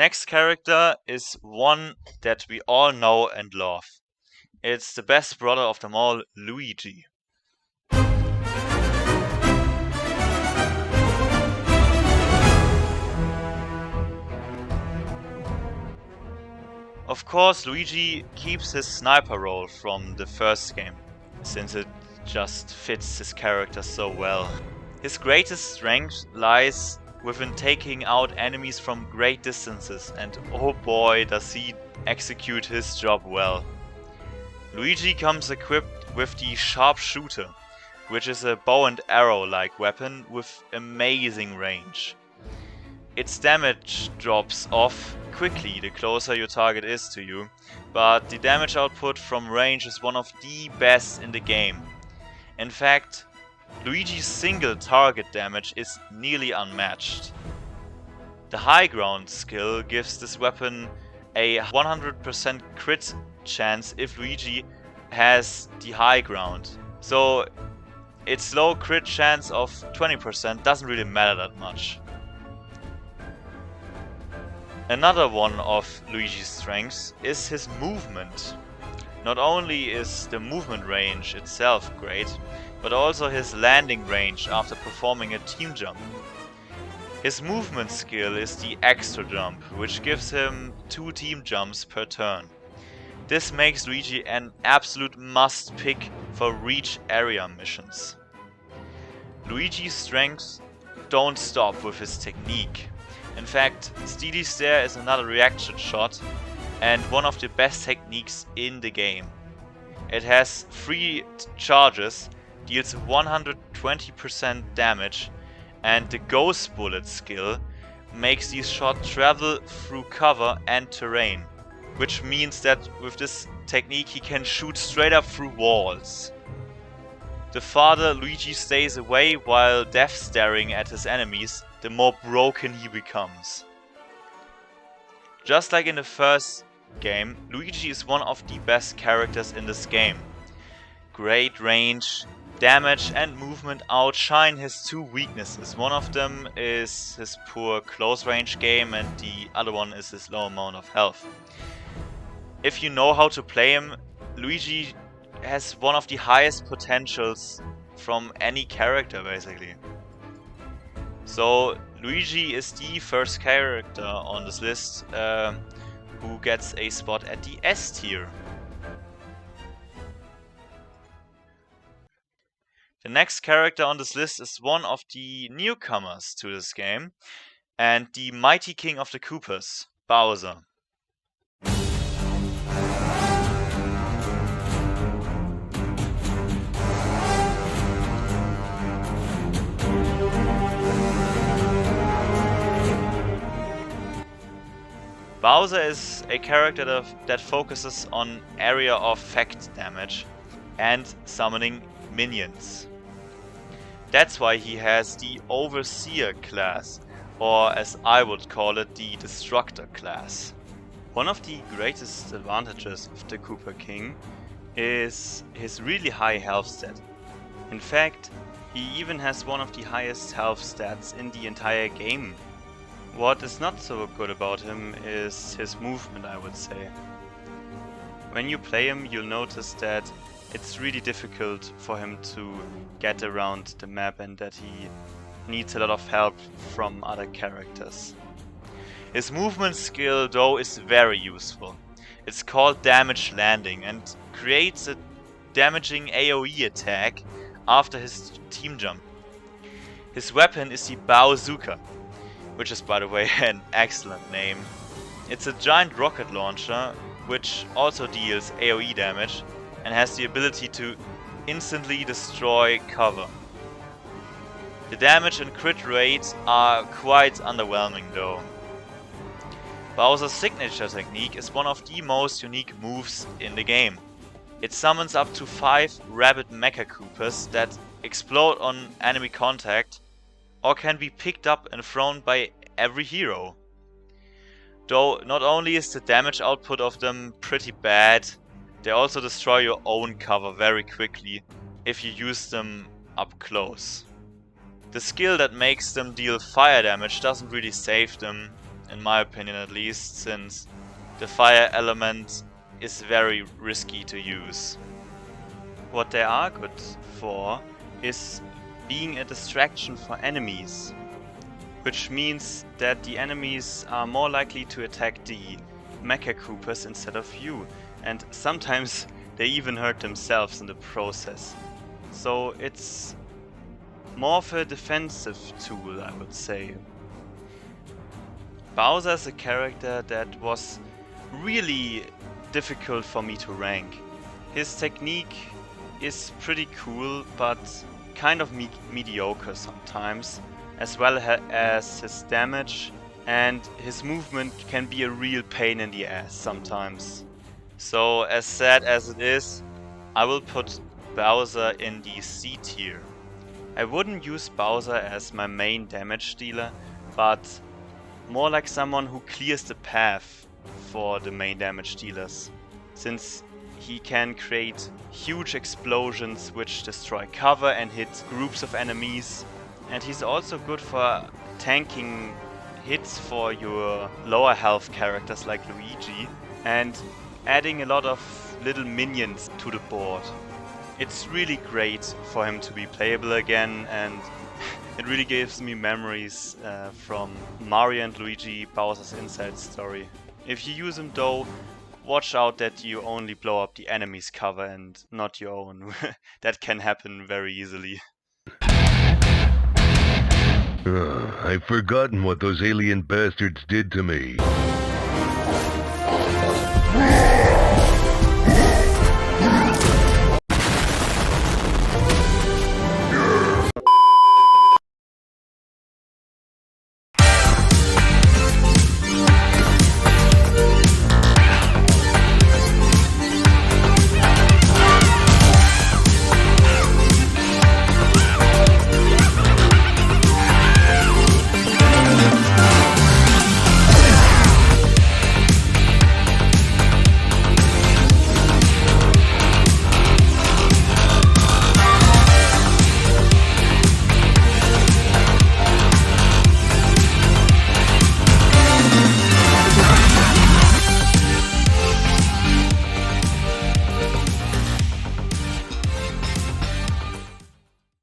next character is one that we all know and love. It's the best brother of them all, Luigi. Of course, Luigi keeps his sniper role from the first game, since it just fits his character so well. His greatest strength lies within taking out enemies from great distances, and oh boy does he execute his job well. Luigi comes equipped with the sharpshooter, which is a bow and arrow like weapon with amazing range. Its damage drops off quickly the closer your target is to you, but the damage output from range is one of the best in the game. In fact, Luigi's single target damage is nearly unmatched. The high ground skill gives this weapon a 100% crit chance if Luigi has the high ground. So its low crit chance of 20% doesn't really matter that much. Another one of Luigi's strengths is his movement. Not only is the movement range itself great, but also his landing range after performing a team jump. His movement skill is the extra jump, which gives him 2 team jumps per turn. This makes Luigi an absolute must pick for reach area missions. Luigi's strengths don't stop with his technique. In fact, Steely Stare is another reaction shot and one of the best techniques in the game. It has 3 charges, deals 120% damage, and the Ghost Bullet skill makes these shots travel through cover and terrain, which means that with this technique he can shoot straight up through walls. The farther Luigi stays away while death staring at his enemies, the more broken he becomes. Just like in the first game, Luigi is one of the best characters in this game. Great range, damage and movement outshine his 2 weaknesses. One of them is his poor close range game and the other one is his low amount of health. If you know how to play him, Luigi has one of the highest potentials from any character basically. So Luigi is the first character on this list who gets a spot at the S tier. The next character on this list is one of the newcomers to this game and the mighty king of the Koopas, Bowser. Bowser is a character that focuses on area of effect damage and summoning minions. That's why he has the Overseer class, or as I would call it, the Destructor class. One of the greatest advantages of the Koopa King is his really high health stat. In fact, he even has one of the highest health stats in the entire game. What is not so good about him is his movement, I would say. When you play him, you'll notice that it's really difficult for him to get around the map and that he needs a lot of help from other characters. His movement skill though is very useful. It's called Damage Landing and creates a damaging AoE attack after his team jump. His weapon is the Bazooka, which is by the way an excellent name. It's a giant rocket launcher which also deals AoE damage and has the ability to instantly destroy cover. The damage and crit rates are quite underwhelming though. Bowser's signature technique is one of the most unique moves in the game. It summons up to 5 Rabid Mecha Koopas that explode on enemy contact or can be picked up and thrown by every hero. Though not only is the damage output of them pretty bad, they also destroy your own cover very quickly if you use them up close. The skill that makes them deal fire damage doesn't really save them, in my opinion at least, since the fire element is very risky to use. What they are good for is being a distraction for enemies, which means that the enemies are more likely to attack the Mecha Coopers instead of you, and sometimes they even hurt themselves in the process. So it's more of a defensive tool, I would say. Bowser is a character that was really difficult for me to rank. His technique is pretty cool, but kind of mediocre sometimes, as well as his damage, and his movement can be a real pain in the ass sometimes. So as sad as it is, I will put Bowser in the C tier. I wouldn't use Bowser as my main damage dealer, but more like someone who clears the path for the main damage dealers, since he can create huge explosions which destroy cover and hit groups of enemies, and he's also good for tanking hits for your lower health characters like Luigi and adding a lot of little minions to the board. It's really great for him to be playable again, and it really gives me memories from Mario and Luigi Bowser's Inside Story. If you use him though, watch out that you only blow up the enemy's cover and not your own. That can happen very easily. I've forgotten what those alien bastards did to me.